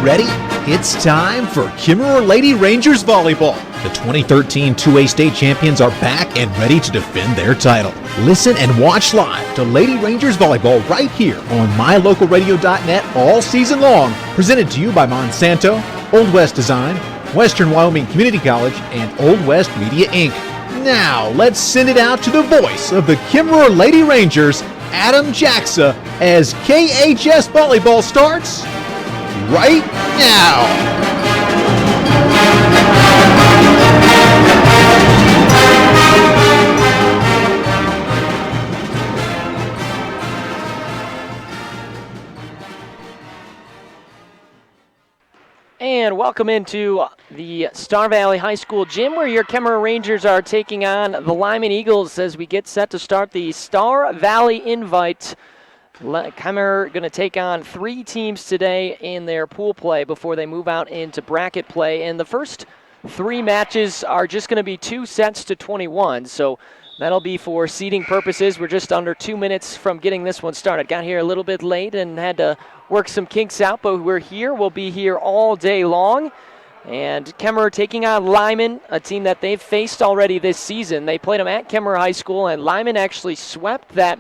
ready? It's time for Kimmerer Lady Rangers Volleyball. The 2013 2A state champions are back and ready to defend their title. Listen and watch live to Lady Rangers Volleyball right here on mylocalradio.net all season long. Presented to you by Monsanto, Old West Design, Western Wyoming Community College, and Old West Media, Inc. Now, let's send it out to the voice of the Kimmerer Lady Rangers, Adam Jacksa, as KHS Volleyball starts right now. And welcome into the Star Valley High School gym where your Kimmerer Rangers are taking on the Lyman Eagles as we get set to start the Star Valley Invite. Kimmerer going to take on 3 teams today in their pool play before they move out into bracket play. And the first 3 matches are just going to be 2 sets to 21. So that'll be for seeding purposes. We're just under 2 minutes from getting this one started. Got here a little bit late and had to work some kinks out, but we're here. We'll be here all day long. And Kimmerer taking on Lyman, a team that they've faced already this season. They played them at Kimmerer High School, and Lyman actually swept that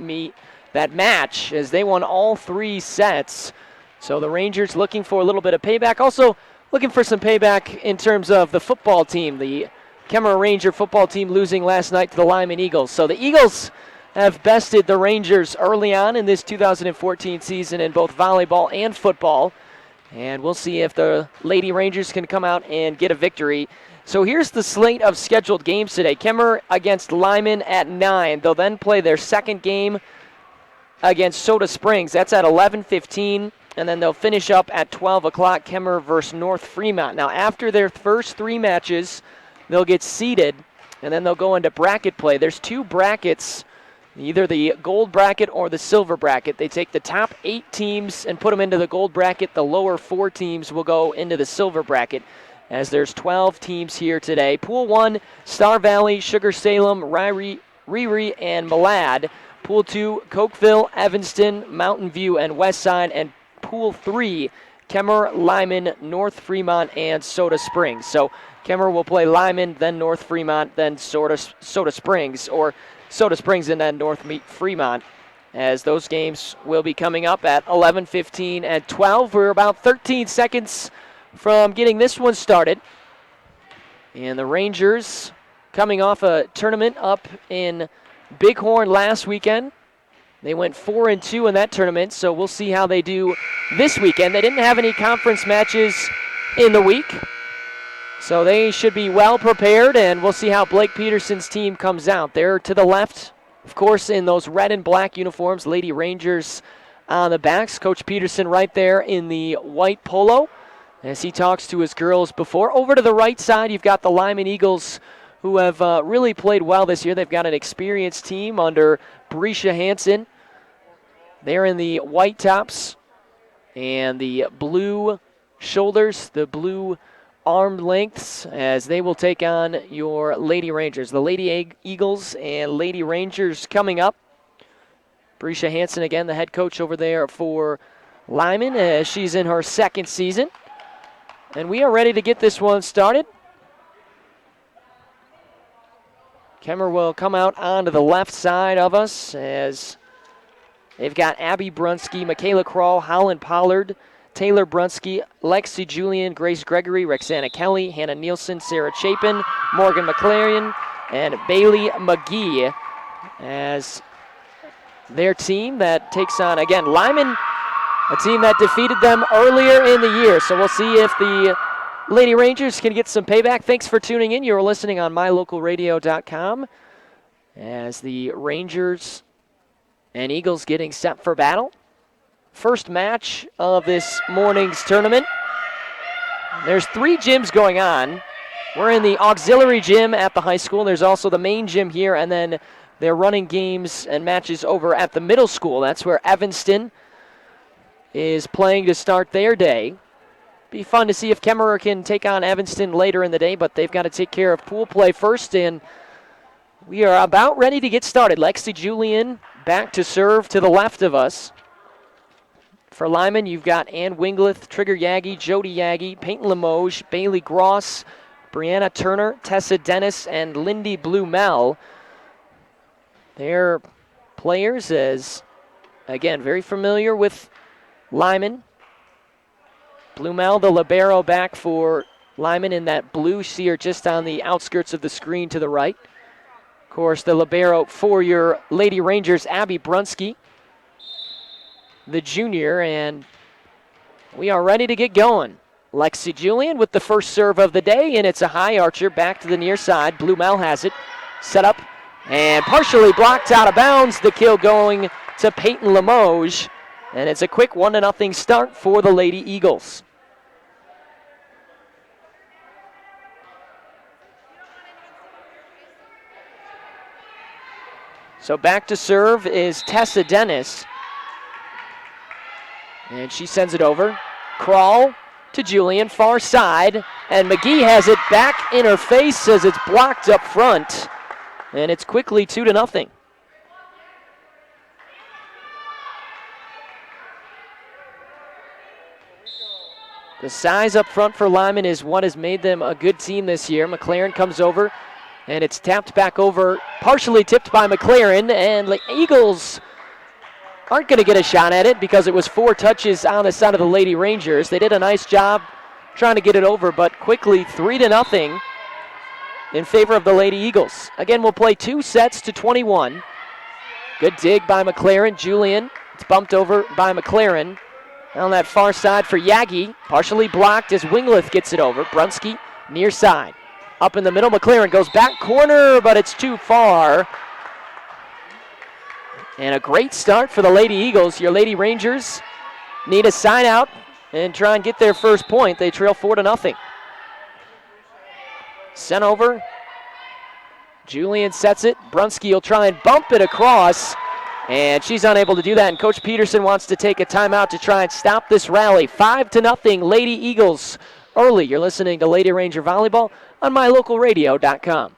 match as they won all 3 sets. So the Rangers looking for a little bit of payback. Also looking for some payback in terms of the football team. The Kimmerer Ranger football team losing last night to the Lyman Eagles. So the Eagles have bested the Rangers early on in this 2014 season in both volleyball and football. And we'll see if the Lady Rangers can come out and get a victory. So here's the slate of scheduled games today. Kimmerer against Lyman at 9. They'll then play their second game against Soda Springs. That's at 11:15. And then they'll finish up at 12 o'clock, Kimmerer versus North Fremont. Now after their first 3 matches, they'll get seeded, and then they'll go into bracket play. There's 2 brackets, either the gold bracket or the silver bracket. They take the top 8 teams and put them into the gold bracket. The lower 4 teams will go into the silver bracket, as there's 12 teams here today. Pool 1, Star Valley, Sugar Salem, Riri, and Malad. Pool 2, Cokeville, Evanston, Mountain View, and Westside. And Pool 3, Kimmerer, Lyman, North Fremont, and Soda Springs. So Kimmerer will play Lyman, then North Fremont, then Soda Springs, or Soda Springs and then North Fremont, as those games will be coming up at 11:15 and 12. We're about 13 seconds from getting this one started. And the Rangers coming off a tournament up in Bighorn last weekend. They went 4-2 in that tournament, so we'll see how they do this weekend. They didn't have any conference matches in the week, so they should be well prepared, and we'll see how Blake Peterson's team comes out. They're to the left, of course, in those red and black uniforms, Lady Rangers on the backs. Coach Peterson right there in the white polo as he talks to his girls before. Over to the right side, you've got the Lyman Eagles, who have really played well this year. They've got an experienced team under Brescia Hansen. They're in the white tops and the blue shoulders, the blue arm lengths, as they will take on your Lady Rangers. The Lady Eagles and Lady Rangers coming up. Brescia Hansen, again, the head coach over there for Lyman, as she's in her 2nd season. And we are ready to get this one started. Kimmerer will come out onto the left side of us as they've got Abby Brunsky, Michaela Kroll, Holland Pollard, Taylor Brunsky, Lexi Julian, Grace Gregory, Roxana Kelly, Hannah Nielsen, Sarah Chapin, Morgan McLaren, and Bailey McGee as their team that takes on, again, Lyman, a team that defeated them earlier in the year. So we'll see if the Lady Rangers can get some payback. Thanks for tuning in. You're listening on mylocalradio.com as the Rangers and Eagles getting set for battle. First match of this morning's tournament. There's 3 gyms going on. We're in the auxiliary gym at the high school. There's also the main gym here, and then they're running games and matches over at the middle school. That's where Evanston is playing to start their day. Be fun to see if Kimmerer can take on Evanston later in the day, but they've got to take care of pool play first, and we are about ready to get started. Lexi Julian back to serve to the left of us. For Lyman, you've got Ann Wingleth, Trigger Yagi, Jody Yagi, Peyton Limoges, Bailey Gross, Brianna Turner, Tessa Dennis, and Lindy Blumel. They're players as, again, very familiar with Lyman. Blumel, the libero, back for Lyman in that blue. See her just on the outskirts of the screen to the right. Of course, the libero for your Lady Rangers, Abby Brunsky, the junior, and we are ready to get going. Lexi Julian with the first serve of the day, and it's a high archer back to the near side. Blumel has it. Set up and partially blocked out of bounds. The kill going to Peyton Limoges, and it's a quick 1-0 start for the Lady Eagles. So back to serve is Tessa Dennis. And she sends it over. Crawl to Julian, far side. And McGee has it back in her face as it's blocked up front. And it's quickly 2-0. The size up front for Lyman is what has made them a good team this year. McLaren comes over, and it's tapped back over, partially tipped by McLaren, and the Eagles aren't going to get a shot at it because it was 4 touches on the side of the Lady Rangers. They did a nice job trying to get it over, but quickly 3-0 in favor of the Lady Eagles. Again, we'll play 2 sets to 21. Good dig by McLaren. Julian, it's bumped over by McLaren. On that far side for Yagi, partially blocked as Wingleth gets it over. Brunsky, near side. Up in the middle, McLaren goes back corner, but it's too far. And a great start for the Lady Eagles. Your Lady Rangers need a side out and try and get their first point. They trail 4-0. Sent over. Julian sets it. Brunsky will try and bump it across. And she's unable to do that. And Coach Peterson wants to take a timeout to try and stop this rally. 5-0 Lady Eagles early. You're listening to Lady Ranger Volleyball on mylocalradio.com.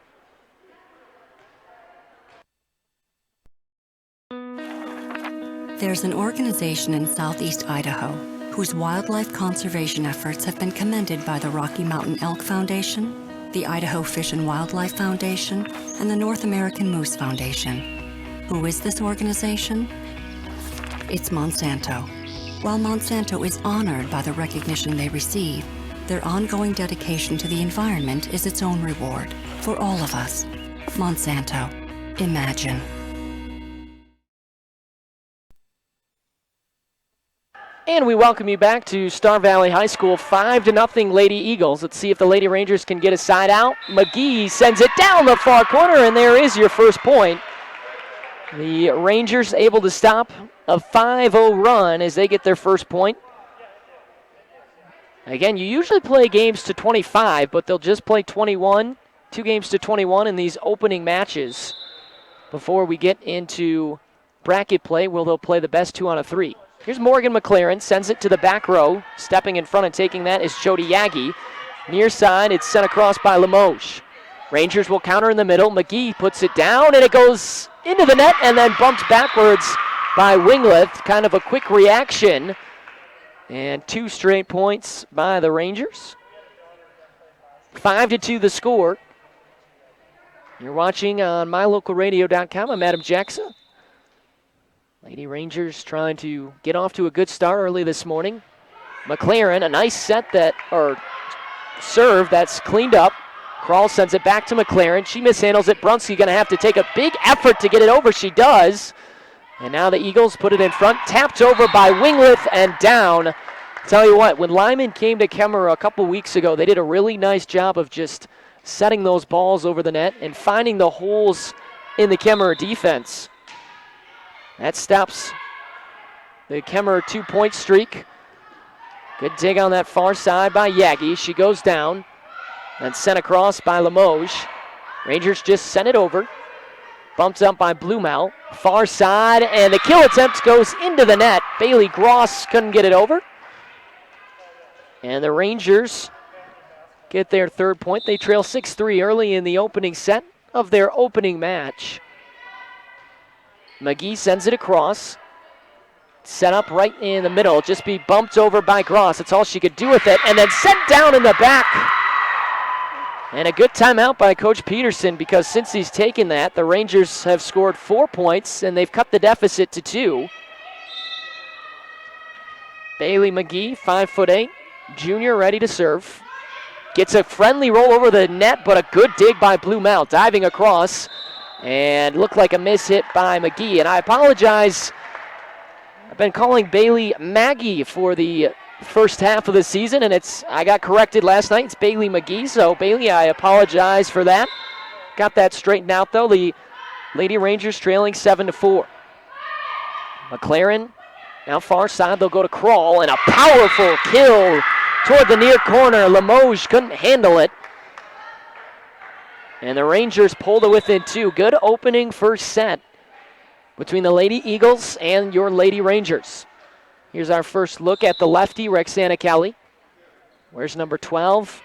There's an organization in southeast Idaho whose wildlife conservation efforts have been commended by the Rocky Mountain Elk Foundation, the Idaho Fish and Wildlife Foundation, and the North American Moose Foundation. Who is this organization? It's Monsanto. While Monsanto is honored by the recognition they receive, their ongoing dedication to the environment is its own reward for all of us. Monsanto. Imagine. And we welcome you back to Star Valley High School, 5-0 Lady Eagles. Let's see if the Lady Rangers can get a side out. McGee sends it down the far corner, and there is your first point. The Rangers able to stop a 5-0 run as they get their first point. Again, you usually play games to 25, but they'll just play 21, 2 games to 21 in these opening matches before we get into bracket play, where they'll play the best 2 out of 3. Here's Morgan McLaren, sends it to the back row. Stepping in front and taking that is Jody Yagi. Near side, it's sent across by Limoges. Rangers will counter in the middle. McGee puts it down, and it goes into the net and then bumped backwards by Wingleth. Kind of a quick reaction. And 2 straight points by the Rangers. 5-2 the score. You're watching on mylocalradio.com. I'm Adam Jackson. Lady Rangers trying to get off to a good start early this morning. McLaren, a nice serve that's cleaned up. Krall sends it back to McLaren. She mishandles it. Brunsky going to have to take a big effort to get it over. She does. And now the Eagles put it in front. Tapped over by Wingleth and down. Tell you what, when Lyman came to Kemmerer a couple weeks ago, they did a really nice job of just setting those balls over the net and finding the holes in the Kemmerer defense. That stops the Kemmerer 2-point streak. Good dig on that far side by Yagi. She goes down and sent across by Limoges. Rangers just sent it over. Bumped up by Blumel. Far side, and the kill attempt goes into the net. Bailey Gross couldn't get it over. And the Rangers get their 3rd point. They trail 6-3 early in the opening set of their opening match. McGee sends it across. set up right in the middle, just be bumped over by Gross. That's all she could do with it, and then sent down in the back. And a good timeout by Coach Peterson, because since he's taken that, the Rangers have scored 4 points, and they've cut the deficit to 2. Bailey McGee, 5'8", junior, ready to serve. Gets a friendly roll over the net, but a good dig by Blumel, diving across, and looked like a miss hit by McGee. And I apologize, I've been calling Bailey Maggie for the first half of the season, and I got corrected last night. It's Bailey McGee, so Bailey, I apologize for that. Got that straightened out, though. The Lady Rangers trailing 7-4. McLaren now far side, they'll go to Crawl, and a powerful kill toward the near corner. Limoges couldn't handle it. And the Rangers pulled it within 2. Good opening first set between the Lady Eagles and your Lady Rangers. Here's our first look at the lefty, Rexana Kelly. Where's number 12?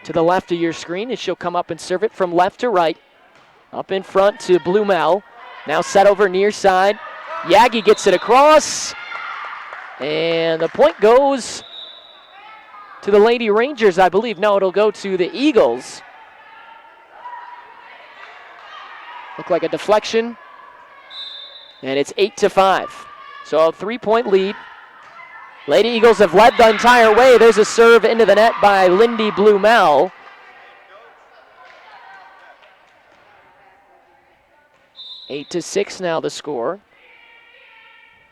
To the left of your screen, and she'll come up and serve it from left to right. Up in front to Blumel. Now set over near side. Yagi gets it across, and the point goes to the Lady Rangers, I believe. No, it'll go to the Eagles. Look like a deflection, and it's 8-5. So a 3-point lead. Lady Eagles have led the entire way. There's a serve into the net by Lindy Blumel. Eight to 6 now the score.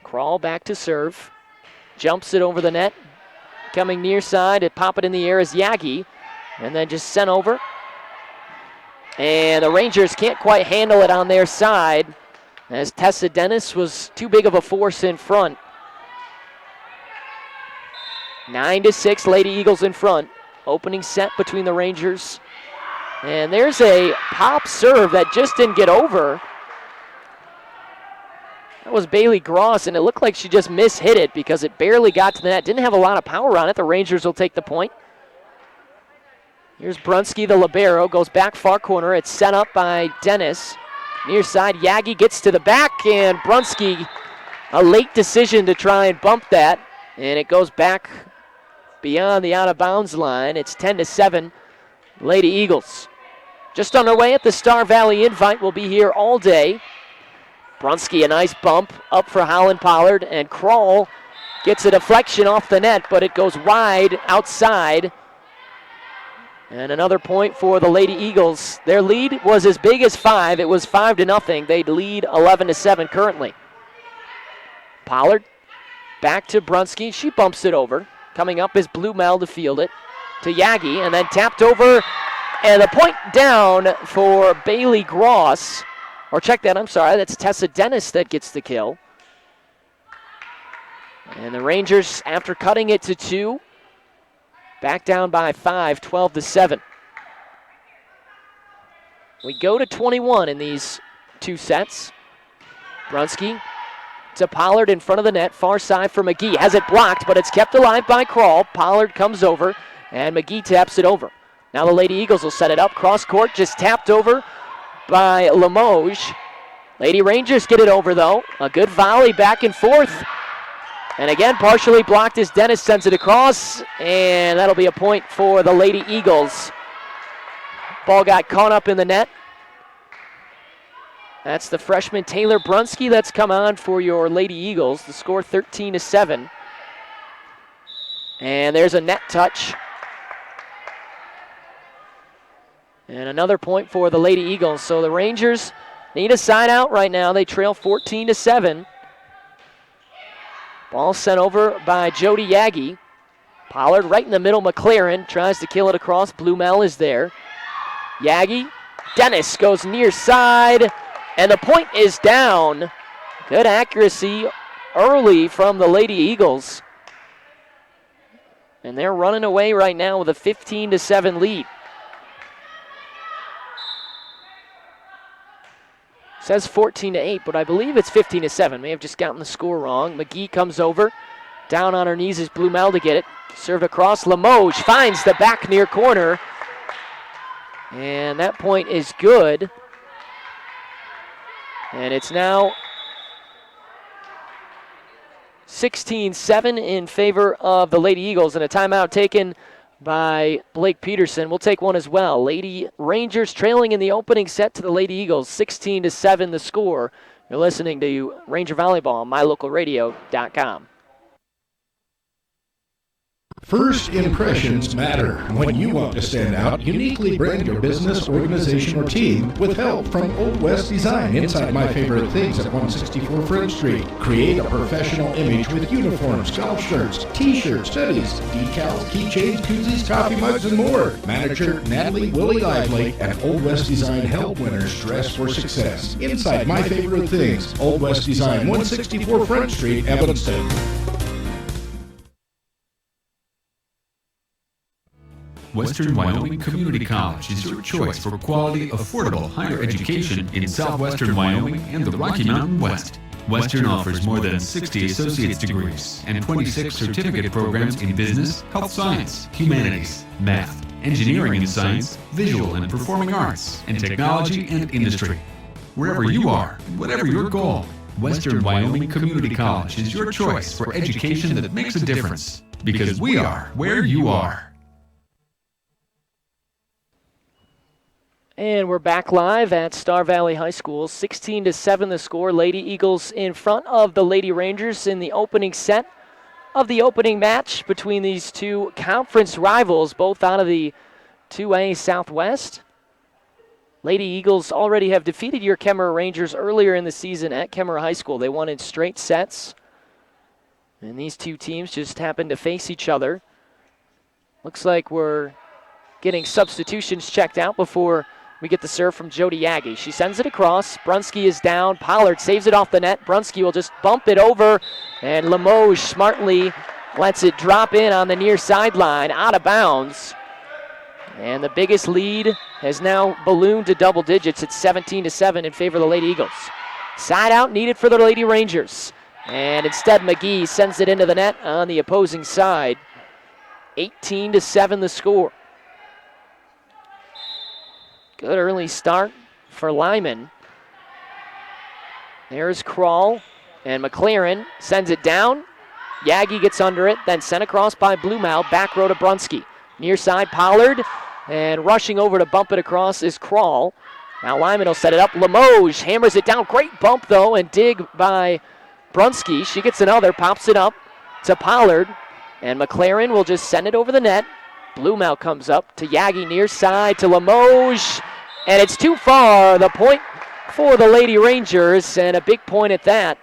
Crawl back to serve. Jumps it over the net. Coming near side, it pop it in the air is Yagi. And then just sent over. And the Rangers can't quite handle it on their side, as Tessa Dennis was too big of a force in front. 9-6, Lady Eagles in front. Opening set between the Rangers. And there's a pop serve that just didn't get over. That was Bailey Gross, and it looked like she just mishit it because it barely got to the net. Didn't have a lot of power on it. The Rangers will take the point. Here's Brunski, the libero, goes back far corner. It's set up by Dennis. Near side, Yagi gets to the back, and Brunski, a late decision to try and bump that, and it goes back beyond the out-of-bounds line. It's 10-7, Lady Eagles. Just on our way at the Star Valley Invite. We'll be here all day. Brunski, a nice bump up for Holland Pollard, and Crawl gets a deflection off the net, but it goes wide outside. And another point for the Lady Eagles. Their lead was as big as 5. It was 5-0. They'd lead 11-7 currently. Pollard back to Brunski. She bumps it over. Coming up is Blumel to field it to Yagi, and then tapped over. And the point down for Bailey Gross. Or check that, I'm sorry, that's Tessa Dennis that gets the kill. And the Rangers, after cutting it to 2, back down by 5, 12-7. We go to 21 in these 2 sets. Brunski to Pollard in front of the net, far side for McGee. Has it blocked, but it's kept alive by Crawl. Pollard comes over, and McGee taps it over. Now the Lady Eagles will set it up. Cross court, just tapped over by Limoges. Lady Rangers get it over, though. A good volley back and forth. And again, partially blocked as Dennis sends it across, and that'll be a point for the Lady Eagles. Ball got caught up in the net. That's the freshman Taylor Brunski that's come on for your Lady Eagles. The score 13-7. And there's a net touch. And another point for the Lady Eagles. So the Rangers need a side out right now. They trail 14-7. Ball sent over by Jody Yagi. Pollard right in the middle. McLaren tries to kill it across. Blumel is there. Yagi. Dennis goes near side. And the point is down. Good accuracy early from the Lady Eagles. And they're running away right now with a 15-7 lead. Says 14-8, but I believe it's 15-7. May have just gotten the score wrong. McGee comes over. Down on her knees is Blumel to get it. Served across. Limoges finds the back near corner. And that point is good. And it's now 16-7 in favor of the Lady Eagles, and a timeout taken by Blake Peterson. We'll take one as well. Lady Rangers trailing in the opening set to the Lady Eagles, 16-7 the score. You're listening to Ranger Volleyball on mylocalradio.com. First impressions matter. When you want to stand out, uniquely brand your business, organization, or team with help from Old West Design inside My Favorite Things at 164 French Street. Create a professional image with uniforms, golf shirts, t-shirts, hoodies, decals, keychains, koozies, coffee mugs, and more. Manager Natalie Willie Lively and Old West Design help winners dress for success. Inside My Favorite Things, Old West Design, 164 French Street, Evanston. Western Wyoming Community College is your choice for quality, affordable higher education in southwestern Wyoming and the Rocky Mountain West. Western offers more than 60 associate's degrees and 26 certificate programs in business, health science, humanities, math, engineering and science, visual and performing arts, and technology and industry. Wherever you are, whatever your goal, Western Wyoming Community College is your choice for education that makes a difference. Because we are where you are. And we're back live at Star Valley High School. 16-7 the score. Lady Eagles in front of the Lady Rangers in the opening set of the opening match between these two conference rivals, both out of the 2A Southwest. Lady Eagles already have defeated your Kemmerer Rangers earlier in the season at Kemmerer High School. They won in straight sets. And these two teams just happened to face each other. Looks like we're getting substitutions checked out before we get the serve from Jody Yagi. She sends it across. Brunsky is down. Pollard saves it off the net. Brunsky will just bump it over, and Limoges smartly lets it drop in on the near sideline, out of bounds. And the biggest lead has now ballooned to double digits. It's 17-7 in favor of the Lady Eagles. Side out needed for the Lady Rangers. And instead, McGee sends it into the net on the opposing side. 18-7 the score. Good early start for Lyman. There's Kroll, and McLaren sends it down. Yagi gets under it, then sent across by Blumau, back row to Brunsky. Near side, Pollard, and rushing over to bump it across is Kroll. Now Lyman will set it up. Limoges hammers it down. Great bump, though, and dig by Brunsky. She gets another, pops it up to Pollard, and McLaren will just send it over the net. Blumau comes up to Yagi, near side to Limoges, and it's too far. The point for the Lady Rangers, and a big point at that.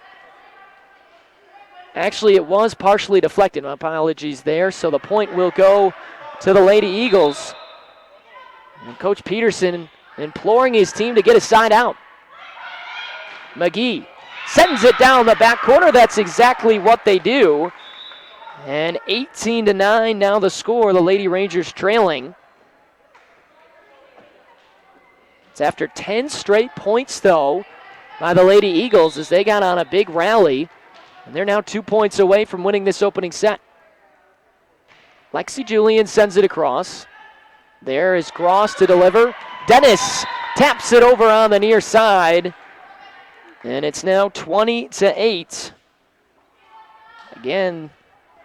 Actually, it was partially deflected. My apologies there. So the point will go to the Lady Eagles. And Coach Peterson imploring his team to get a side out. McGee sends it down the back corner. That's exactly what they do. And 18-9 now the score. The Lady Rangers trailing. It's after 10 straight points, though, by the Lady Eagles as they got on a big rally. And they're now 2 points away from winning this opening set. Lexi Julian sends it across. There is Gross to deliver. Dennis taps it over on the near side. And it's now 20-8. Again,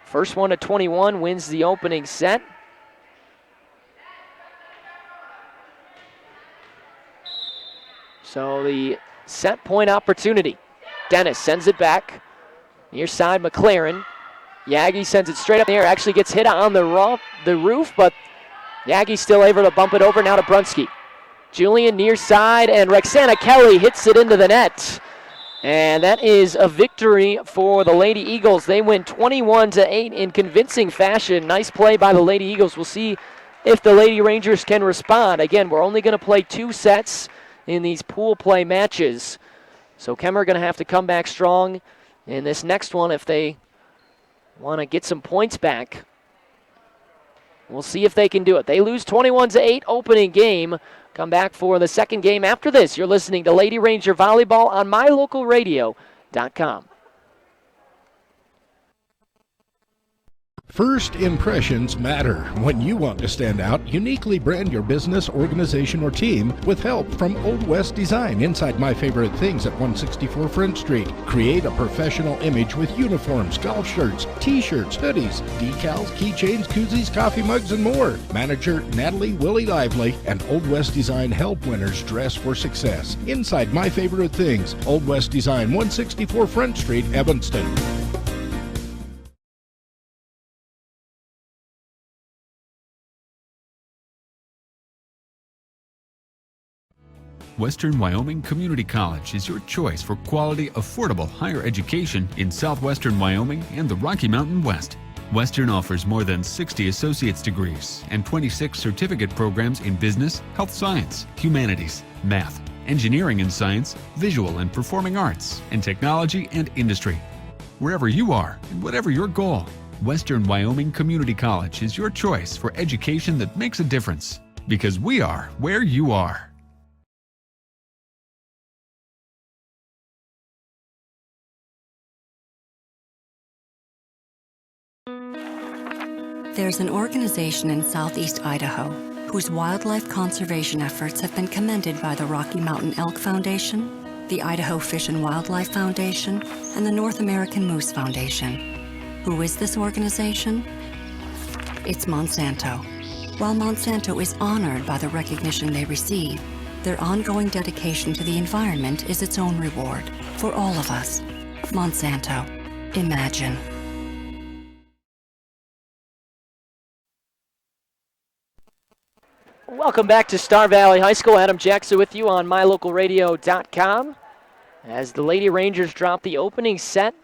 first one to 21 wins the opening set. So the set point opportunity. Dennis sends it back. Near side, McLaren. Yagi sends it straight up in the air. Actually gets hit on the roof, but Yagi's still able to bump it over now to Brunsky. Julian near side, and Roxana Kelly hits it into the net. And that is a victory for the Lady Eagles. They win 21-8 in convincing fashion. Nice play by the Lady Eagles. We'll see if the Lady Rangers can respond. Again, we're only going to play 2 sets in these pool play matches. So Kemmerer going to have to come back strong in this next one if they want to get some points back. We'll see if they can do it. They lose 21-8 opening game. Come back for the second game after this. You're listening to Lady Ranger Volleyball on mylocalradio.com. First impressions matter. When you want to stand out, uniquely brand your business, organization, or team with help from Old West Design inside My Favorite Things at 164 Front Street. Create a professional image with uniforms, golf shirts, t-shirts, hoodies, decals, keychains, koozies, coffee mugs, and more. Manager Natalie Willie Lively and Old West Design help winners dress for success. Inside My Favorite Things, Old West Design, 164 Front Street, Evanston. Western Wyoming Community College is your choice for quality, affordable higher education in southwestern Wyoming and the Rocky Mountain West. Western offers more than 60 associate's degrees and 26 certificate programs in business, health science, humanities, math, engineering and science, visual and performing arts, and technology and industry. Wherever you are and whatever your goal, Western Wyoming Community College is your choice for education that makes a difference. Because we are where you are. There's an organization in southeast Idaho whose wildlife conservation efforts have been commended by the Rocky Mountain Elk Foundation, the Idaho Fish and Wildlife Foundation, and the North American Moose Foundation. Who is this organization? It's Monsanto. While Monsanto is honored by the recognition they receive, their ongoing dedication to the environment is its own reward for all of us. Monsanto. Imagine. Welcome back to Star Valley High School. Adam Jackson with you on mylocalradio.com as the Lady Rangers drop the opening set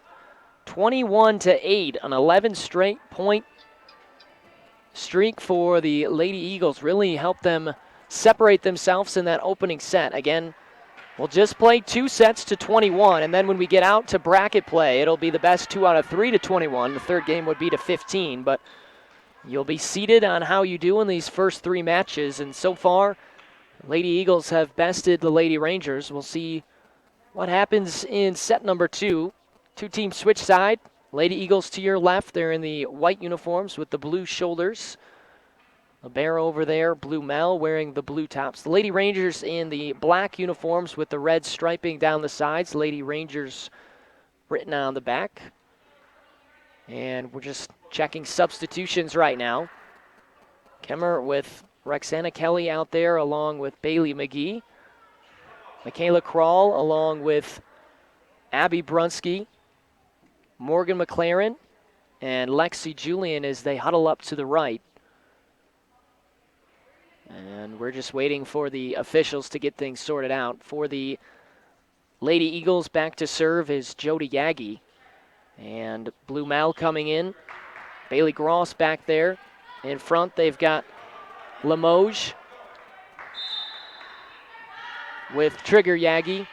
21-8, an 11 straight point streak for the Lady Eagles. Really helped them separate themselves in that opening set. Again, we'll just play 2 sets to 21, and then when we get out to bracket play, it'll be the best 2 out of 3 to 21. The third game would be to 15, but you'll be seated on how you do in these first 3 matches, and so far, Lady Eagles have bested the Lady Rangers. We'll see what happens in set number 2. 2 teams switch side. Lady Eagles to your left. They're in the white uniforms with the blue shoulders. The bear over there, Blue Mel, wearing the blue tops. The Lady Rangers in the black uniforms with the red striping down the sides. Lady Rangers written on the back. And we're just checking substitutions right now. Kemmer with Roxana Kelly out there along with Bailey McGee. Michaela Krall along with Abby Brunsky, Morgan McLaren, and Lexi Julian as they huddle up to the right. And we're just waiting for the officials to get things sorted out. For the Lady Eagles, back to serve is Jody Yagi. And Blue Mal coming in. Bailey Gross back there. In front, they've got Limoges with Trigger Yagi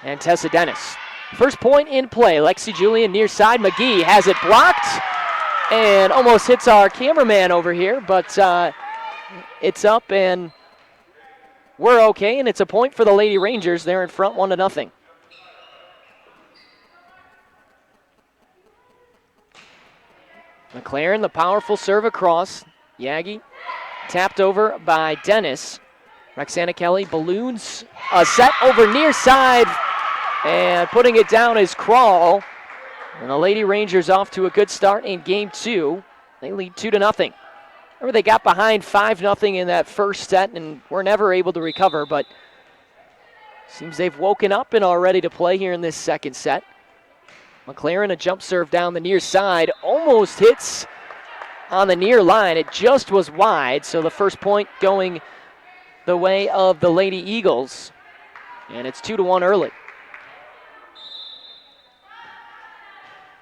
and Tessa Dennis. First point in play. Lexi Julian near side. McGee has it blocked and almost hits our cameraman over here, but it's up and we're okay, and it's a point for the Lady Rangers. They're in front 1-0. McLaren, the powerful serve across. Yagi tapped over by Dennis. Roxana Kelly balloons a set over near side, and putting it down is Krall. And the Lady Rangers off to a good start in game 2. They lead 2-0. Remember, they got behind 5-0 in that first set and were never able to recover, but seems they've woken up and are ready to play here in this second set. McLaren, a jump serve down the near side, almost hits on the near line. It just was wide, so the first point going the way of the Lady Eagles. And it's 2-1 early.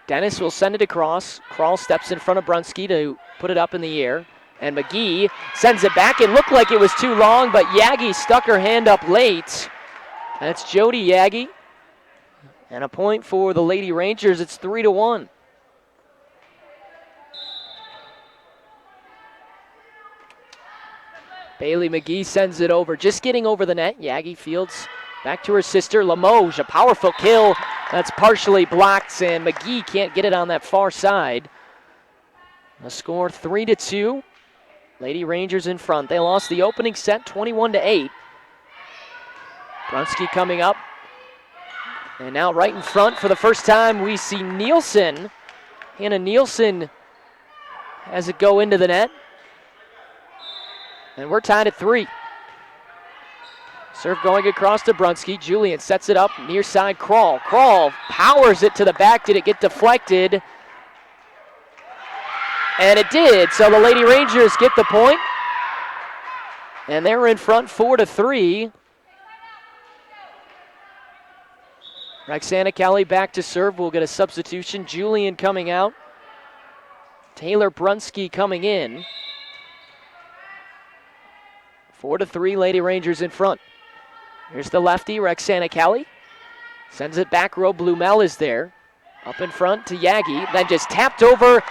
Dennis will send it across. Krall steps in front of Brunsky to put it up in the air. And McGee sends it back. It looked like it was too long, but Yagi stuck her hand up late. That's Jody Yagi. And a point for the Lady Rangers. It's 3-1. Bailey McGee sends it over, just getting over the net. Yagi fields back to her sister, Limoges. A powerful kill that's partially blocked, and McGee can't get it on that far side. A score 3-2. Lady Rangers in front. They lost the opening set 21-8. Brunski coming up. And now right in front for the first time we see Nielsen. Hannah Nielsen has it go into the net. And we're tied at 3. Serve going across to Brunski. Julian sets it up near side. Krall. Krall powers it to the back. Did it get deflected? And it did. So the Lady Rangers get the point. And they're in front 4-3. Roxana Kelly back to serve. We'll get a substitution. Julian coming out. Taylor Brunski coming in. 4-3, Lady Rangers in front. Here's the lefty, Roxana Kelly. Sends it back row. Blumel is there. Up in front to Yagi. Then just tapped over.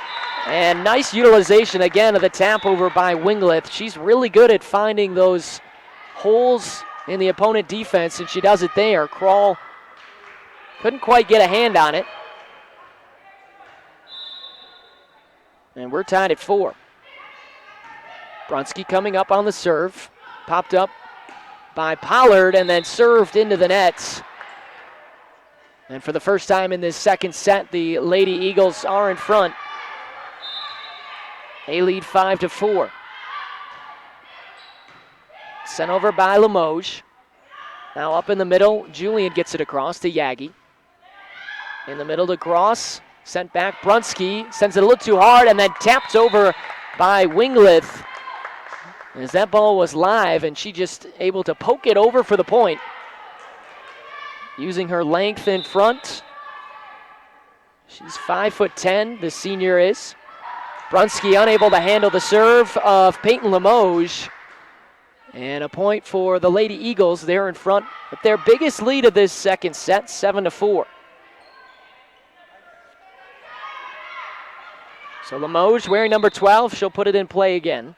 And nice utilization again of the tap over by Wingleth. She's really good at finding those holes in the opponent defense, and she does it there. Krall couldn't quite get a hand on it. And we're tied at 4. Brunski coming up on the serve. Popped up by Pollard and then served into the nets. And for the first time in this second set, the Lady Eagles are in front. They lead 5-4. Sent over by Limoges. Now up in the middle, Julian gets it across to Yagi. In the middle to Cross. Sent back Brunski. Sends it a little too hard and then tapped over by Wingleth. As that ball was live and she just able to poke it over for the point. Using her length in front. She's 5'10", the senior is. Brunski unable to handle the serve of Peyton Limoges. And a point for the Lady Eagles. They're in front with their biggest lead of this second set, 7-4. So Limoges wearing number 12. She'll put it in play again.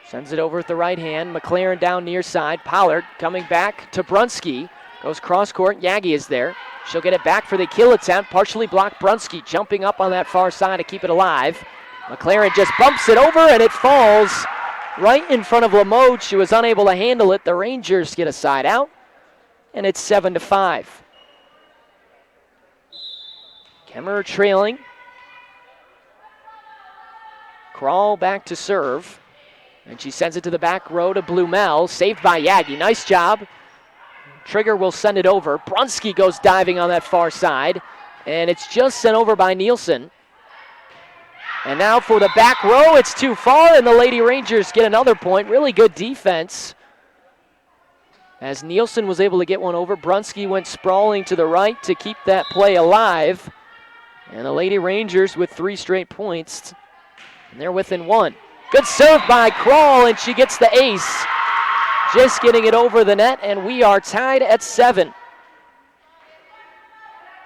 Sends it over with the right hand. McLaren down near side. Pollard coming back to Brunski. Goes cross court. Yagi is there. She'll get it back for the kill attempt. Partially blocked. Brunski jumping up on that far side to keep it alive. McLaren just bumps it over and it falls right in front of Limoges. She was unable to handle it. The Rangers get a side out. And it's 7-5. Kemmerer trailing. Krall back to serve. And she sends it to the back row to Blumel. Saved by Yagi. Nice job. Trigger will send it over. Brunski goes diving on that far side. And it's just sent over by Nielsen. And now for the back row, it's too far, and the Lady Rangers get another point. Really good defense. As Nielsen was able to get one over, Brunski went sprawling to the right to keep that play alive. And the Lady Rangers with 3 straight points. And they're within 1. Good serve by Krall, and she gets the ace. Just getting it over the net, and we are tied at 7.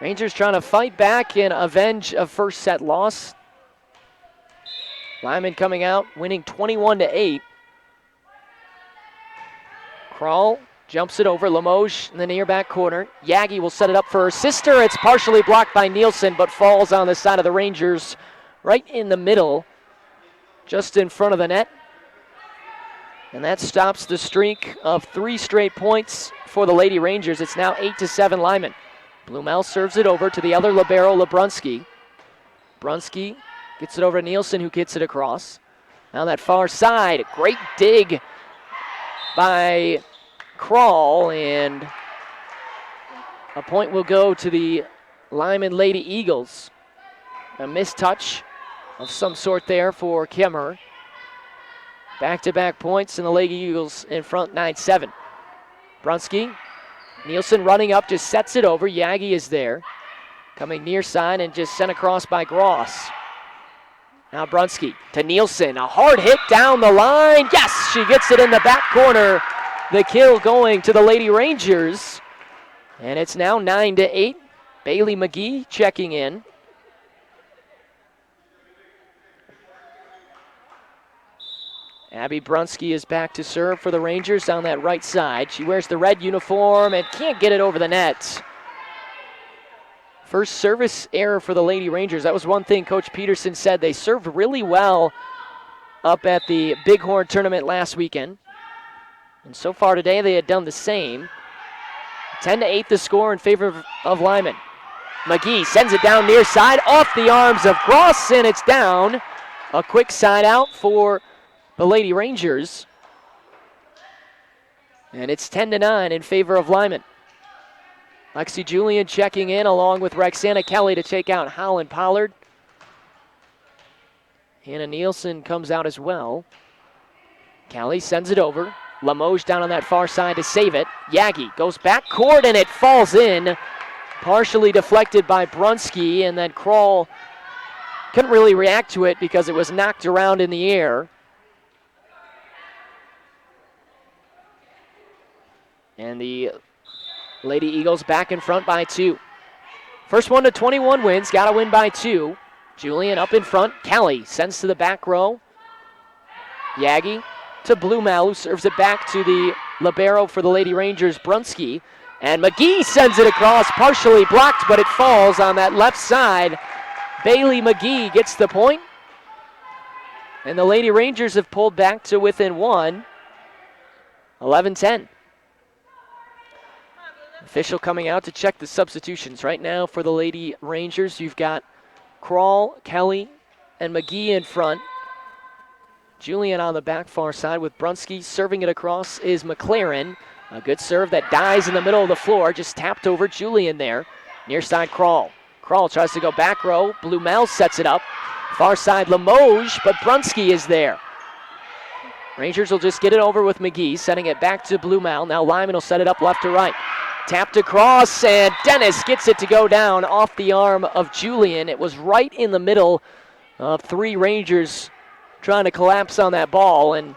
Rangers trying to fight back and avenge a first set loss. Lyman coming out, winning 21-8. Krall jumps it over. Limoges in the near back corner. Yagi will set it up for her sister. It's partially blocked by Nielsen, but falls on the side of the Rangers right in the middle, just in front of the net. And that stops the streak of 3 straight points for the Lady Rangers. It's now 8-7 Lyman. Blumel serves it over to the other libero, Lebrunski. Brunski gets it over to Nielsen, who gets it across. Now that far side, great dig by Krall, and a point will go to the Lyman Lady Eagles. A missed touch of some sort there for Kemmerer. Back-to-back points, and the Lady Eagles in front 9-7. Brunski, Nielsen running up, just sets it over. Yagi is there. Coming near side and just sent across by Gross. Now Brunski to Nielsen. A hard hit down the line. Yes, she gets it in the back corner. The kill going to the Lady Rangers. And it's now 9-8. Bailey McGee checking in. Abby Brunski is back to serve for the Rangers on that right side. She wears the red uniform and can't get it over the net. First service error for the Lady Rangers. That was one thing Coach Peterson said. They served really well up at the Bighorn tournament last weekend. And so far today, they had done the same. 10-8 the score in favor of Lyman. McGee sends it down near side, off the arms of Gross, and it's down. A quick side out for the Lady Rangers. And it's 10-9 in favor of Lyman. Lexi Julian checking in along with Roxana Kelly to take out Holland Pollard. Hannah Nielsen comes out as well. Kelly sends it over. Limoges down on that far side to save it. Yagi goes back court and it falls in. Partially deflected by Brunsky, and then Kroll couldn't really react to it because it was knocked around in the air. And the Lady Eagles back in front by 2. First one to 21 wins, got to win by 2. Julian up in front. Kelly sends to the back row. Yagi to Blumel, who serves it back to the libero for the Lady Rangers, Brunsky. And McGee sends it across, partially blocked, but it falls on that left side. Bailey McGee gets the point. And the Lady Rangers have pulled back to within 1. 11-10. Official coming out to check the substitutions. Right now for the Lady Rangers, you've got Kroll, Kelly, and McGee in front. Julian on the back far side with Brunsky. Serving it across is McLaren. A good serve that dies in the middle of the floor. Just tapped over Julian there. Near side Kroll. Kroll tries to go back row. Blumel sets it up. Far side Limoges, but Brunsky is there. Rangers will just get it over with McGee, setting it back to Blumel. Now Lyman will set it up left to right. Tapped across, and Dennis gets it to go down off the arm of Julian. It was right in the middle of 3 Rangers trying to collapse on that ball, and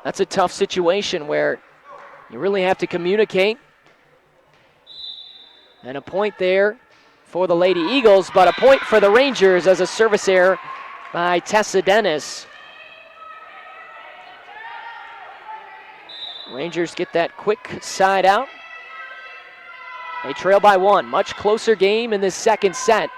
that's a tough situation where you really have to communicate. And a point there for the Lady Eagles, but a point for the Rangers as a service error by Tessa Dennis. Rangers get that quick side out. They trail by 1. Much closer game in this second set.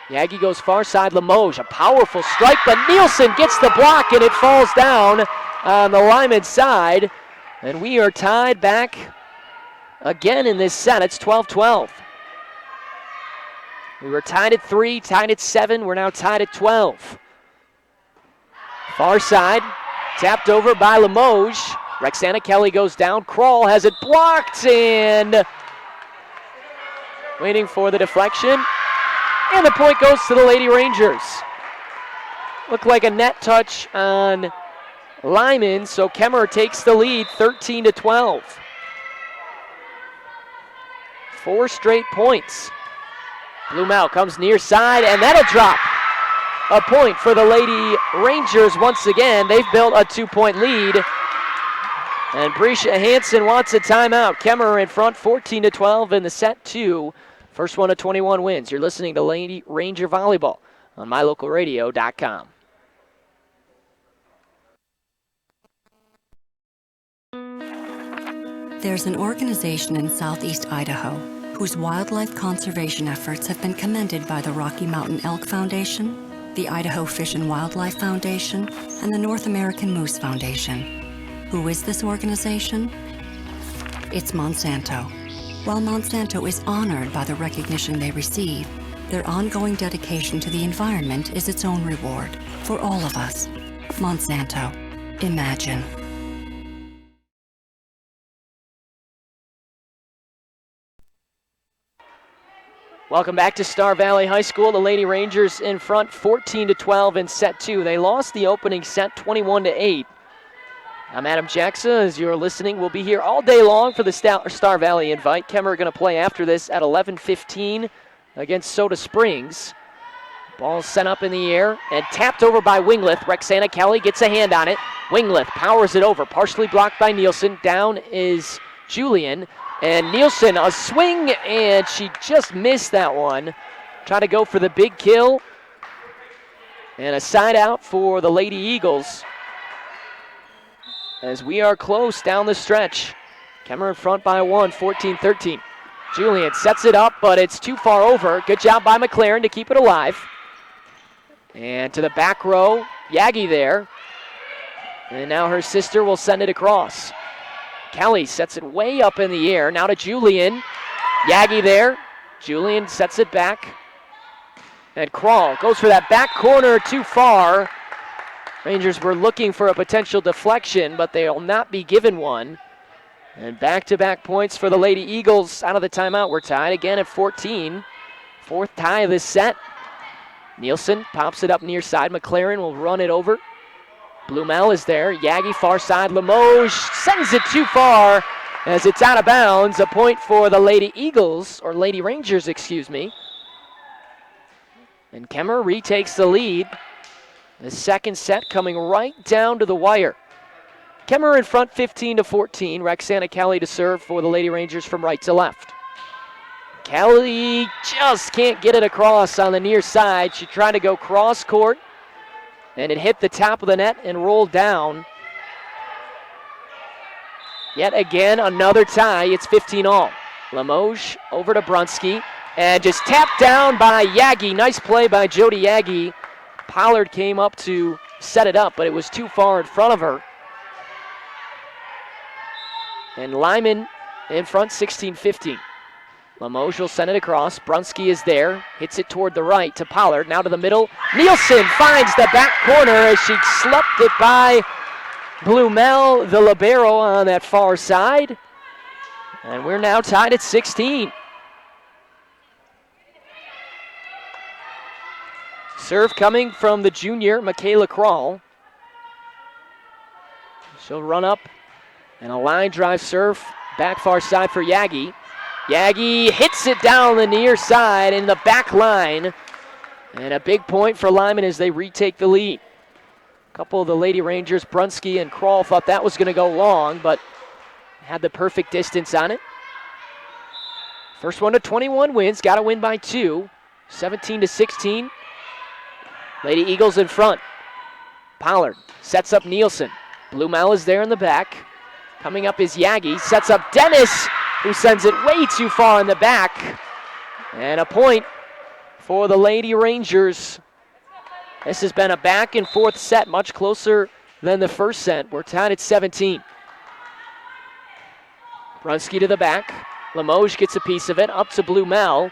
Yagi goes far side. Limoges, a powerful strike, but Nielsen gets the block and it falls down on the Lyman side. And we are tied back again in this set. It's 12-12. We were tied at 3, tied at 7. We're now tied at 12. Far side, tapped over by Limoges. Roxana Kelly goes down. Kroll has it blocked and waiting for the deflection. And the point goes to the Lady Rangers. Looked like a net touch on Lyman, so Kemmerer takes the lead 13-12. 4 straight points. Blumel comes near side, and that'll drop. A point for the Lady Rangers once again. They've built a 2-point lead. And Brescia Hansen wants a timeout. Kemmerer in front 14-12 in the set 2. First one to 21 wins. You're listening to Lady Ranger Volleyball on mylocalradio.com. There's an organization in southeast Idaho whose wildlife conservation efforts have been commended by the Rocky Mountain Elk Foundation, the Idaho Fish and Wildlife Foundation, and the North American Moose Foundation. Who is this organization? It's Monsanto. While Monsanto is honored by the recognition they receive, their ongoing dedication to the environment is its own reward for all of us. Monsanto. Imagine. Welcome back to Star Valley High School. The Lady Rangers in front 14-12 in set 2. They lost the opening set 21-8. I'm Adam Jackson. As you're listening, we'll be here all day long for the Star Valley invite. Kemmerer going to play after this at 11:15 against Soda Springs. Ball sent up in the air and tapped over by Wingleth. Roxana Kelly gets a hand on it. Wingleth powers it over, partially blocked by Nielsen. Down is Julian. And Nielsen, a swing, and she just missed that one. Trying to go for the big kill. And a side out for the Lady Eagles. As we are close down the stretch. Kemmerer in front by 1, 14-13. Julian sets it up, but it's too far over. Good job by McLaren to keep it alive. And to the back row, Yagi there. And now her sister will send it across. Kelly sets it way up in the air. Now to Julian. Yagi there. Julian sets it back. And Krall goes for that back corner too far. Rangers were looking for a potential deflection, but they'll not be given one. And back-to-back points for the Lady Eagles out of the timeout. We're tied again at 14. Fourth tie of this set. Nielsen pops it up near side. McLaren will run it over. Blumel is there. Yagi far side. Limoges sends it too far as it's out of bounds. A point for the Lady Eagles, or Lady Rangers, excuse me. And Kemmer retakes the lead. The second set coming right down to the wire. Kemmer in front 15-14. Roxana Kelly to serve for the Lady Rangers from right to left. Kelly just can't get it across on the near side. She tried to go cross court, and it hit the top of the net and rolled down. Yet again, another tie. It's 15-all. Limoges over to Brunsky, and just tapped down by Yagi. Nice play by Jody Yagi. Pollard came up to set it up, but it was too far in front of her. And Lyman in front, 16-15. Limoges will send it across. Brunsky is there. Hits it toward the right to Pollard. Now to the middle. Nielsen finds the back corner as she slept it by Blumel, the libero, on that far side. And we're now tied at 16. Serve coming from the junior, Michaela Krall. She'll run up. And a line drive serve, back far side for Yagi. Yagi hits it down the near side in the back line. And a big point for Lyman as they retake the lead. A couple of the Lady Rangers, Brunsky and Krall, thought that was going to go long, but had the perfect distance on it. First one to 21 wins, got to win by 2. 17-16. Lady Eagles in front. Pollard sets up Nielsen. Blumel is there in the back. Coming up is Yagi, sets up Dennis, who sends it way too far in the back. And a point for the Lady Rangers. This has been a back and forth set, much closer than the first set. We're tied at 17. Brunsky to the back. Limoges gets a piece of it, up to Blumel,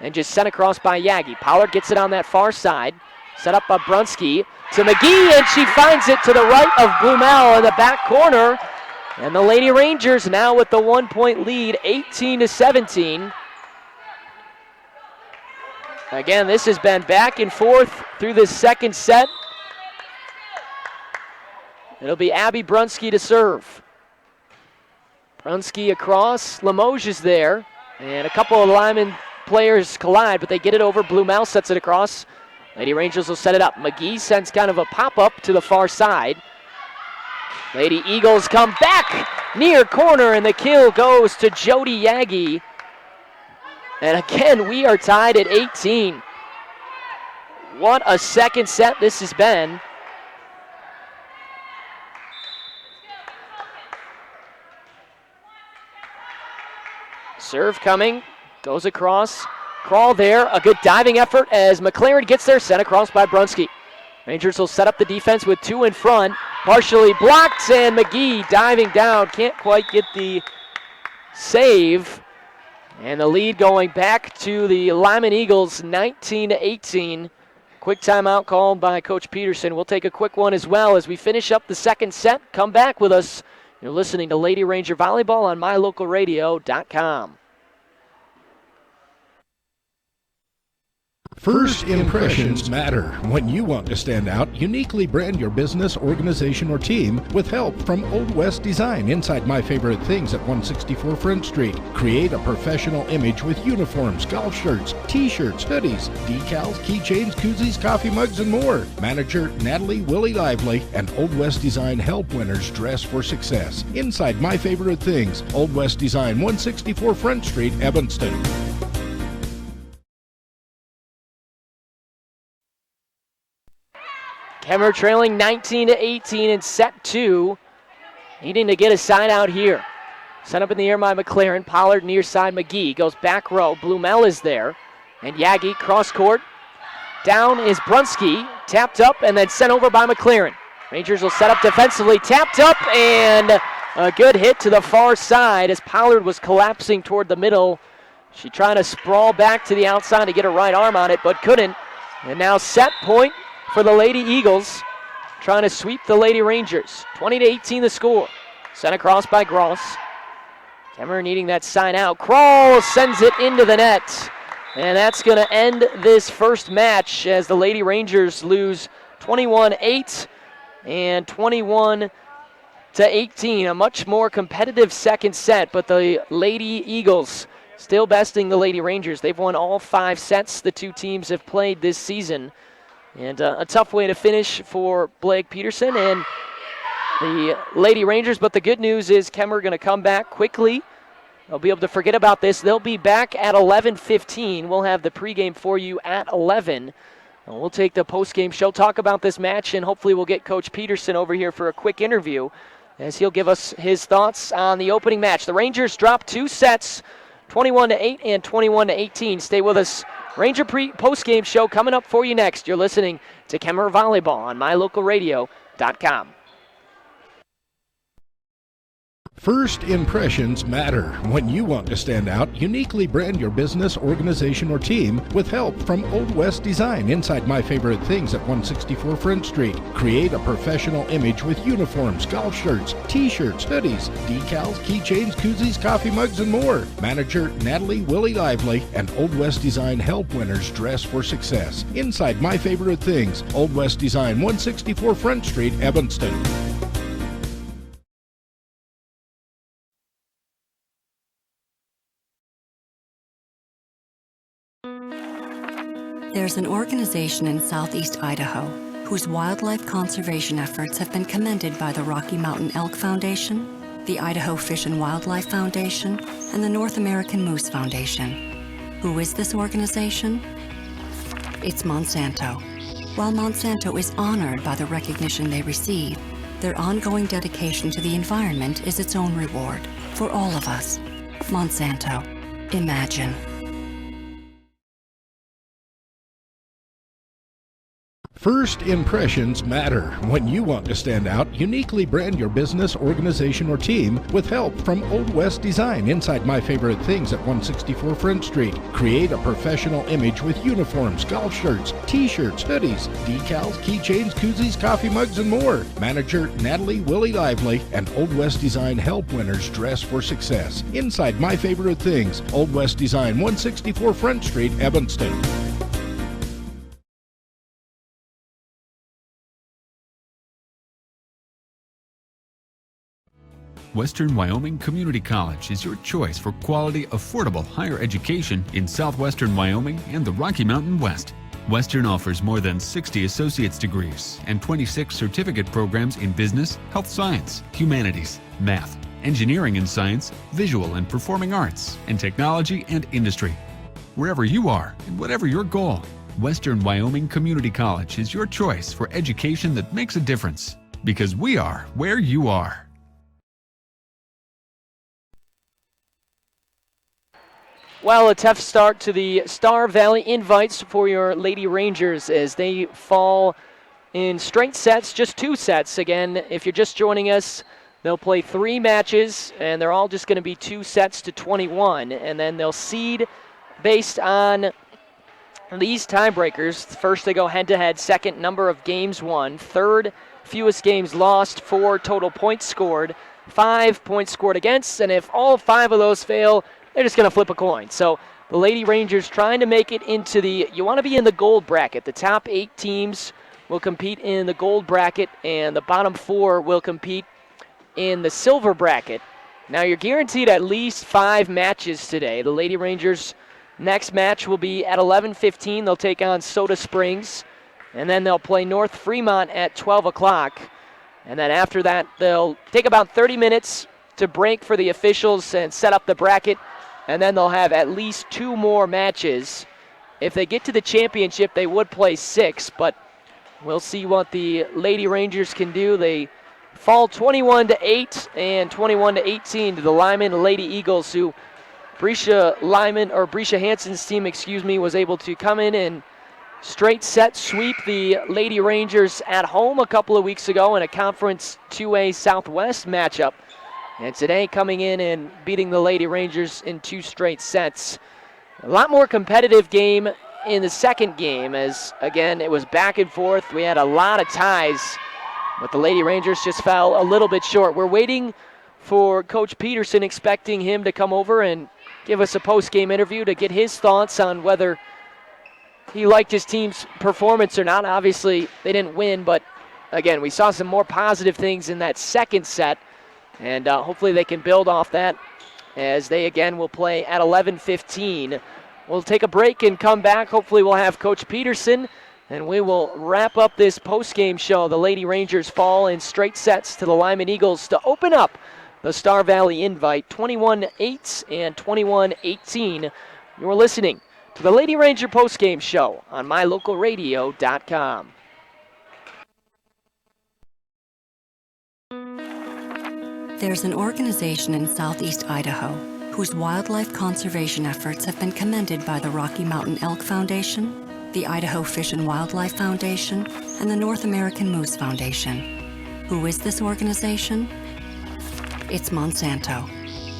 and just sent across by Yagi. Pollard gets it on that far side. Set up by Brunsky to McGee, and she finds it to the right of Blumel in the back corner. And the Lady Rangers now with the 1-point lead, 18-17. Again, this has been back and forth through this second set. It'll be Abby Brunsky to serve. Brunsky across, Limoges is there. And a couple of Lyman players collide, but they get it over. Blumel sets it across. Lady Rangers will set it up. McGee sends kind of a pop-up to the far side. Lady Eagles come back near corner, and the kill goes to Jody Yagi. And again, we are tied at 18. What a second set this has been. Serve coming, goes across. Krall there, a good diving effort as McLaren gets there, sent across by Brunsky. Rangers will set up the defense with 2 in front. Partially blocked, and McGee diving down. Can't quite get the save. And the lead going back to the Lyman Eagles, 19-18. Quick timeout called by Coach Peterson. We'll take a quick one as well as we finish up the second set. Come back with us. You're listening to Lady Ranger Volleyball on mylocalradio.com. First impressions matter. When you want to stand out, uniquely brand your business, organization, or team with help from Old West Design inside My Favorite Things at 164 Front Street. Create a professional image with uniforms, golf shirts, t-shirts, hoodies, decals, keychains, koozies, coffee mugs, and more. Manager Natalie Willie Lively and Old West Design help winners dress for success. Inside My Favorite Things, Old West Design, 164 Front Street, Evanston. Kemmer trailing 19-18 in set 2. Needing to get a side out here. Sent up in the air by McLaren. Pollard near side. McGee goes back row. Blumel is there. And Yagi cross court. Down is Brunski. Tapped up and then sent over by McLaren. Rangers will set up defensively. Tapped up and a good hit to the far side as Pollard was collapsing toward the middle. She tried to sprawl back to the outside to get her right arm on it, but couldn't. And now set point for the Lady Eagles, trying to sweep the Lady Rangers. 20-18 the score. Sent across by Gross. Kemmerer needing that sign out. Kroll sends it into the net. And that's going to end this first match as the Lady Rangers lose 21-8 and 21-18. A much more competitive second set, but the Lady Eagles still besting the Lady Rangers. They've won all 5 sets the two teams have played this season. And a tough way to finish for Blake Peterson and the Lady Rangers. But the good news is Kemmerer going to come back quickly. They'll be able to forget about this. They'll be back at 11:15. We'll have the pregame for you at 11. And we'll take the postgame show, talk about this match, and hopefully we'll get Coach Peterson over here for a quick interview as he'll give us his thoughts on the opening match. The Rangers dropped 2 sets, 21-8 and 21-18. Stay with us. Ranger postgame show coming up for you next. You're listening to Kemmerer Volleyball on mylocalradio.com. First impressions matter. When you want to stand out, uniquely brand your business, organization, or team with help from Old West Design inside My Favorite Things at 164 Front Street. Create a professional image with uniforms, golf shirts, t-shirts, hoodies, decals, keychains, koozies, coffee mugs, and more. Manager Natalie Willie Lively and Old West Design help winners dress for success. Inside My Favorite Things, Old West Design, 164 Front Street, Evanston. There's an organization in southeast Idaho whose wildlife conservation efforts have been commended by the Rocky Mountain Elk Foundation, the Idaho Fish and Wildlife Foundation, and the North American Moose Foundation. Who is this organization? It's Monsanto. While Monsanto is honored by the recognition they receive, their ongoing dedication to the environment is its own reward for all of us. Monsanto. Imagine. First impressions matter. When you want to stand out, uniquely brand your business, organization, or team with help from Old West Design inside My Favorite Things at 164 Front Street. Create a professional image with uniforms, golf shirts, t-shirts, hoodies, decals, keychains, koozies, coffee mugs, and more. Manager Natalie Willie Lively and Old West Design help winners dress for success. Inside My Favorite Things, Old West Design, 164 Front Street, Evanston. Western Wyoming Community College is your choice for quality, affordable higher education in southwestern Wyoming and the Rocky Mountain West. Western offers more than 60 associate's degrees and 26 certificate programs in business, health science, humanities, math, engineering and science, visual and performing arts, and technology and industry. Wherever you are and whatever your goal, Western Wyoming Community College is your choice for education that makes a difference. Because we are where you are. Well, a tough start to the Star Valley Invites for your Lady Rangers as they fall in straight sets, just 2 sets. Again, if you're just joining us, they'll play 3 matches, and they're all just going to be 2 sets to 21. And then they'll seed based on these tiebreakers. First, they go head-to-head. Second, number of games won. Third, fewest games lost. 4 total points scored. 5 points scored against. And if all 5 of those fail, they're just going to flip a coin. So the Lady Rangers trying to make it into you want to be in the gold bracket. The top 8 teams will compete in the gold bracket, and the bottom 4 will compete in the silver bracket. Now you're guaranteed at least 5 matches today. The Lady Rangers' next match will be at 11:15. They'll take on Soda Springs, and then they'll play North Fremont at 12 o'clock. And then after that, they'll take about 30 minutes to break for the officials and set up the bracket. And then they'll have at least 2 more matches. If they get to the championship, they would play 6, but we'll see what the Lady Rangers can do. They fall 21-8 and 21-18 to the Lyman Lady Eagles, who Brescia Hansen's team, was able to come in and straight set sweep the Lady Rangers at home a couple of weeks ago in a Conference 2A Southwest matchup. And today coming in and beating the Lady Rangers in 2 straight sets. A lot more competitive game in the second game as, again, it was back and forth. We had a lot of ties, but the Lady Rangers just fell a little bit short. We're waiting for Coach Peterson, expecting him to come over and give us a post-game interview to get his thoughts on whether he liked his team's performance or not. Obviously, they didn't win, but again, we saw some more positive things in that second set, and hopefully they can build off that as they again will play at 11:15. We'll take a break and come back. Hopefully we'll have Coach Peterson, and we will wrap up this post-game show. The Lady Rangers fall in straight sets to the Lyman Eagles to open up the Star Valley Invite, 21-8 and 21-18. You're listening to the Lady Ranger post-game show on mylocalradio.com. There's an organization in southeast Idaho whose wildlife conservation efforts have been commended by the Rocky Mountain Elk Foundation, the Idaho Fish and Wildlife Foundation, and the North American Moose Foundation. Who is this organization? It's Monsanto.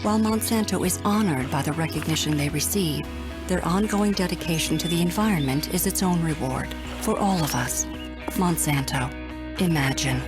While Monsanto is honored by the recognition they receive, their ongoing dedication to the environment is its own reward for all of us. Monsanto. Imagine.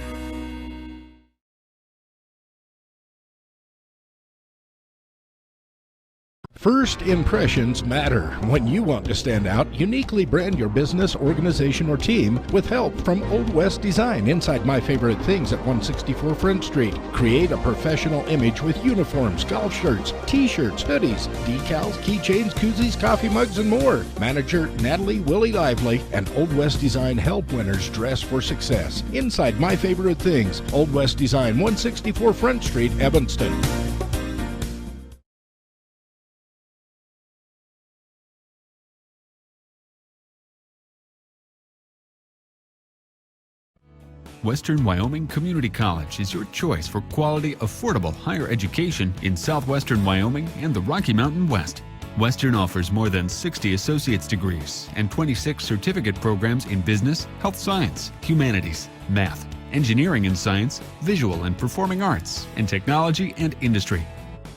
First impressions matter. When you want to stand out, uniquely brand your business, organization, or team with help from Old West Design inside My Favorite Things at 164 Front Street. Create a professional image with uniforms, golf shirts, t-shirts, hoodies, decals, keychains, koozies, coffee mugs, and more. Manager Natalie Willie Lively and Old West Design help winners dress for success. Inside My Favorite Things, Old West Design, 164 Front Street, Evanston. Western Wyoming Community College is your choice for quality, affordable higher education in southwestern Wyoming and the Rocky Mountain West. Western offers more than 60 associate's degrees and 26 certificate programs in business, health science, humanities, math, engineering and science, visual and performing arts, and technology and industry.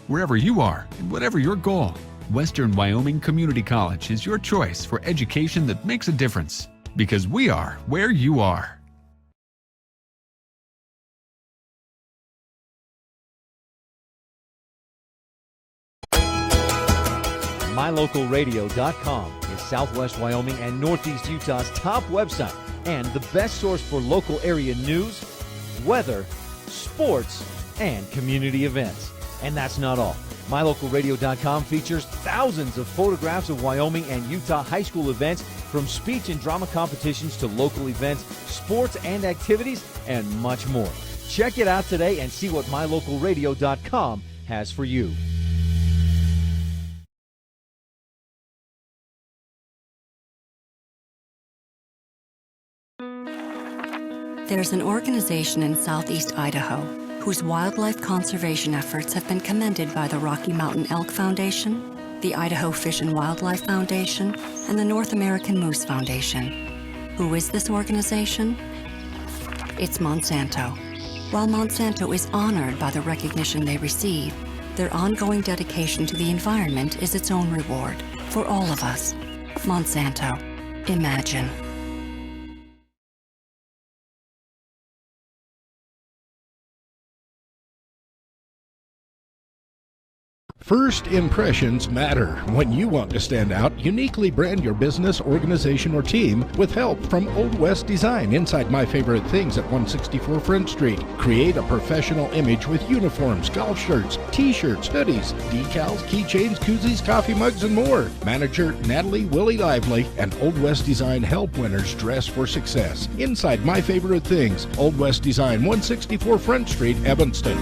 Wherever you are and whatever your goal, Western Wyoming Community College is your choice for education that makes a difference. Because we are where you are. MyLocalRadio.com is Southwest Wyoming and Northeast Utah's top website and the best source for local area news, weather, sports, and community events. And that's not all. MyLocalRadio.com features thousands of photographs of Wyoming and Utah high school events, from speech and drama competitions to local events, sports and activities, and much more. Check it out today and see what MyLocalRadio.com has for you. There's an organization in southeast Idaho whose wildlife conservation efforts have been commended by the Rocky Mountain Elk Foundation, the Idaho Fish and Wildlife Foundation, and the North American Moose Foundation. Who is this organization? It's Monsanto. While Monsanto is honored by the recognition they receive, their ongoing dedication to the environment is its own reward for all of us. Monsanto. Imagine. First impressions matter. When you want to stand out, uniquely brand your business, organization, or team with help from Old West Design inside My Favorite Things at 164 Front Street. Create a professional image with uniforms, golf shirts, t-shirts, hoodies, decals, keychains, koozies, coffee mugs, and more. Manager Natalie Willie Lively and Old West Design help winners dress for success. Inside My Favorite Things, Old West Design, 164 Front Street, Evanston.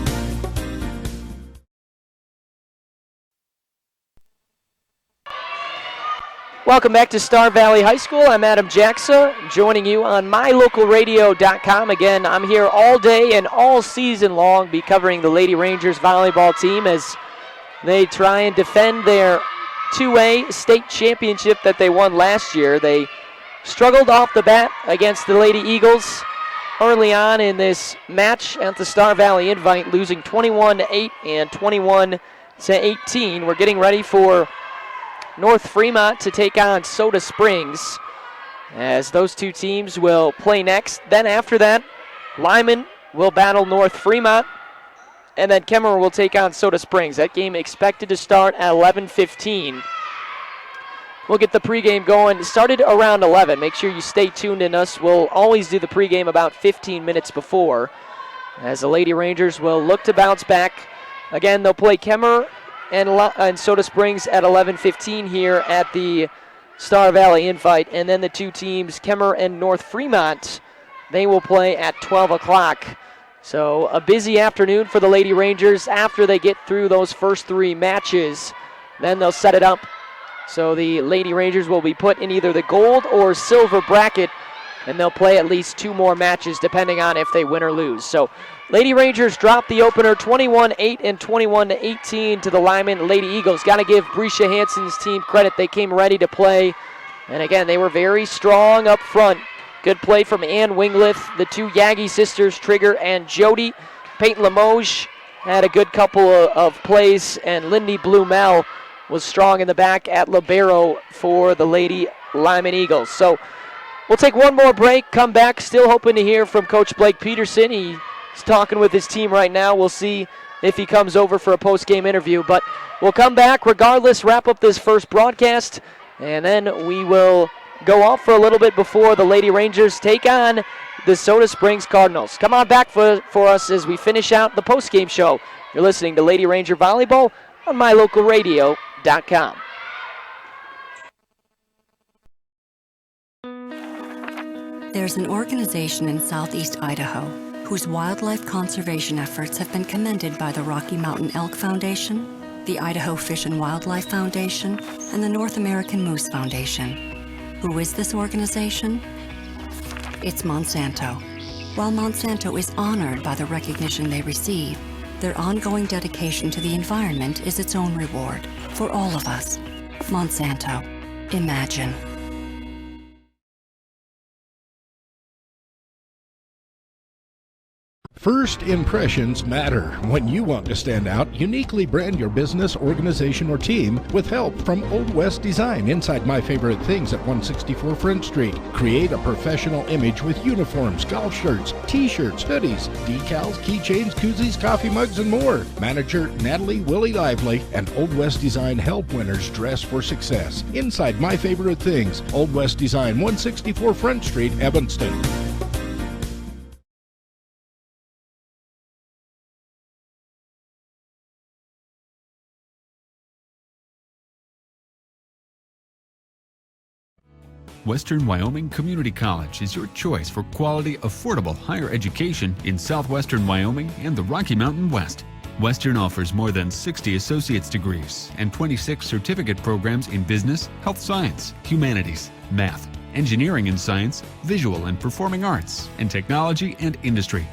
Welcome back to Star Valley High School. I'm Adam Jackson, joining you on mylocalradio.com. Again, I'm here all day and all season long, be covering the Lady Rangers volleyball team as they try and defend their 2A state championship that they won last year. They struggled off the bat against the Lady Eagles early on in this match at the Star Valley Invite, losing 21-8 and 21-18. We're getting ready for North Fremont to take on Soda Springs, as those two teams will play next. Then after that, Lyman will battle North Fremont, and then Kemmerer will take on Soda Springs. That game expected to start at 11:15. We'll get the pregame going. It started around 11. Make sure you stay tuned in us. We'll always do the pregame about 15 minutes before, as the Lady Rangers will look to bounce back. Again, they'll play Kemmerer and Soda Springs at 11:15 here at the Star Valley Invite. And then the two teams, Kemmerer and North Fremont, they will play at 12 o'clock. So a busy afternoon for the Lady Rangers after they get through those first three matches. Then they'll set it up. So the Lady Rangers will be put in either the gold or silver bracket, and they'll play at least two more matches depending on if they win or lose. So Lady Rangers dropped the opener 21-8 and 21-18 to the Lyman Lady Eagles. Got to give Brescia Hansen's team credit. They came ready to play. And again, they were very strong up front. Good play from Ann Wingleth, the two Yagi sisters, Trigger and Jody. Peyton Limoges had a good couple of plays, and Lindy Blumel was strong in the back at libero for the Lady Lyman Eagles. So we'll take one more break, come back, still hoping to hear from Coach Blake Peterson. He's talking with his team right now. We'll see if he comes over for a post-game interview. But we'll come back regardless, wrap up this first broadcast, and then we will go off for a little bit before the Lady Rangers take on the Soda Springs Cardinals. Come on back for us as we finish out the post-game show. You're listening to Lady Ranger Volleyball on mylocalradio.com. There's an organization in southeast Idaho whose wildlife conservation efforts have been commended by the Rocky Mountain Elk Foundation, the Idaho Fish and Wildlife Foundation, and the North American Moose Foundation. Who is this organization? It's Monsanto. While Monsanto is honored by the recognition they receive, their ongoing dedication to the environment is its own reward for all of us. Monsanto. Imagine. First impressions matter. When you want to stand out, uniquely brand your business, organization, or team with help from Old West Design inside My Favorite Things at 164 Front Street. Create a professional image with uniforms, golf shirts, t-shirts, hoodies, decals, keychains, koozies, coffee mugs, and more. Manager Natalie Willie Lively and Old West Design help winners dress for success. Inside My Favorite Things, Old West Design, 164 Front Street, Evanston. Western Wyoming Community College is your choice for quality, affordable higher education in southwestern Wyoming and the Rocky Mountain West. Western offers more than 60 associate's degrees and 26 certificate programs in business, health science, humanities, math, engineering and science, visual and performing arts, and technology and industry.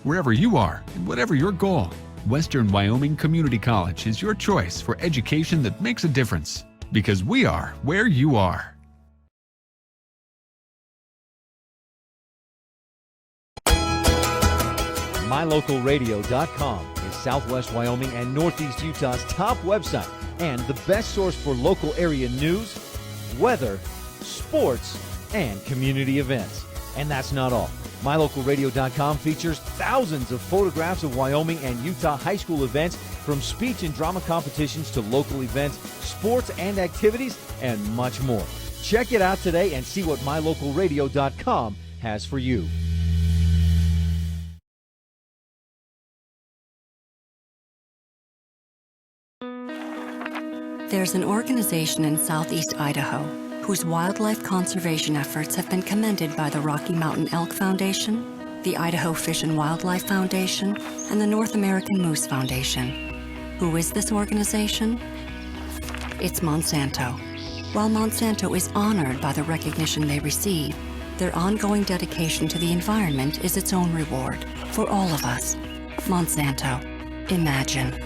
Wherever you are and whatever your goal, Western Wyoming Community College is your choice for education that makes a difference. Because we are where you are. mylocalradio.com is Southwest Wyoming and Northeast Utah's top website and the best source for local area news, weather, sports, and community events. And that's not all. mylocalradio.com features thousands of photographs of Wyoming and Utah high school events, from speech and drama competitions to local events, sports and activities, and much more. Check it out today and see what mylocalradio.com has for you. There's an organization in southeast Idaho whose wildlife conservation efforts have been commended by the Rocky Mountain Elk Foundation, the Idaho Fish and Wildlife Foundation, and the North American Moose Foundation. Who is this organization? It's Monsanto. While Monsanto is honored by the recognition they receive, their ongoing dedication to the environment is its own reward for all of us. Monsanto. Imagine.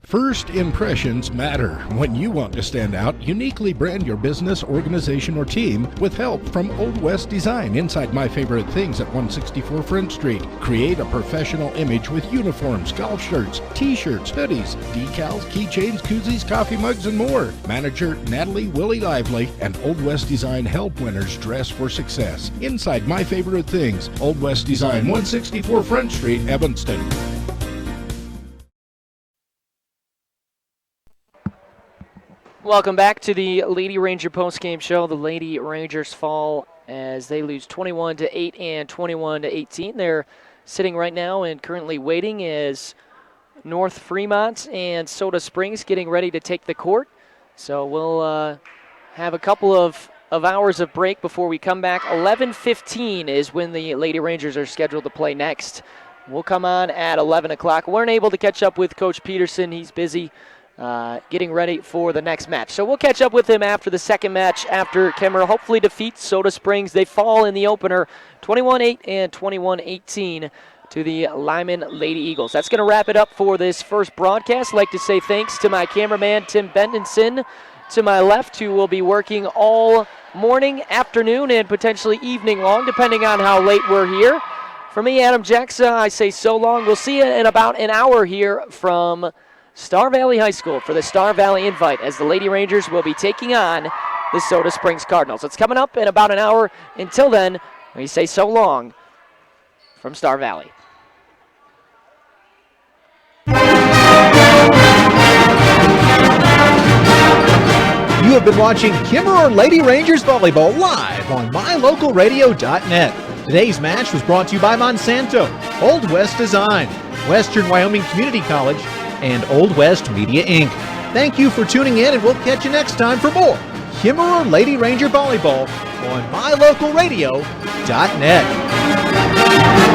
First impressions matter. When you want to stand out, uniquely brand your business, organization, or team with help from Old West Design inside My Favorite Things at 164 Front Street. Create a professional image with uniforms, golf shirts, t-shirts, hoodies, decals, keychains, koozies, coffee mugs, and more. Manager Natalie Willie Lively and Old West Design help winners dress for success. Inside My Favorite Things, Old West Design, 164 Front Street, Evanston. Welcome back to the Lady Ranger postgame show. The Lady Rangers fall as they lose 21-8 and 21-18. They're sitting right now and currently waiting as North Fremont and Soda Springs getting ready to take the court. So we'll have a couple of hours of break before we come back. 11:15 is when the Lady Rangers are scheduled to play next. We'll come on at 11 o'clock. Weren't able to catch up with Coach Peterson. He's busy getting ready for the next match. So we'll catch up with him after the second match, after Kemmerer hopefully defeats Soda Springs. They fall in the opener 21-8 and 21-18 to the Lyman Lady Eagles. That's going to wrap it up for this first broadcast. I'd like to say thanks to my cameraman, Tim Bendenson, to my left, who will be working all morning, afternoon, and potentially evening long, depending on how late we're here. For me, Adam Jackson, I say so long. We'll see you in about an hour here from Star Valley High School for the Star Valley Invite, as the Lady Rangers will be taking on the Soda Springs Cardinals. It's coming up in about an hour. Until then, we say so long from Star Valley. You have been watching Kemmerer Lady Rangers Volleyball live on MyLocalRadio.net. Today's match was brought to you by Monsanto, Old West Design, Western Wyoming Community College, and Old West Media, Inc. Thank you for tuning in, and we'll catch you next time for more Kemmerer Lady Ranger Volleyball on MyLocalRadio.net.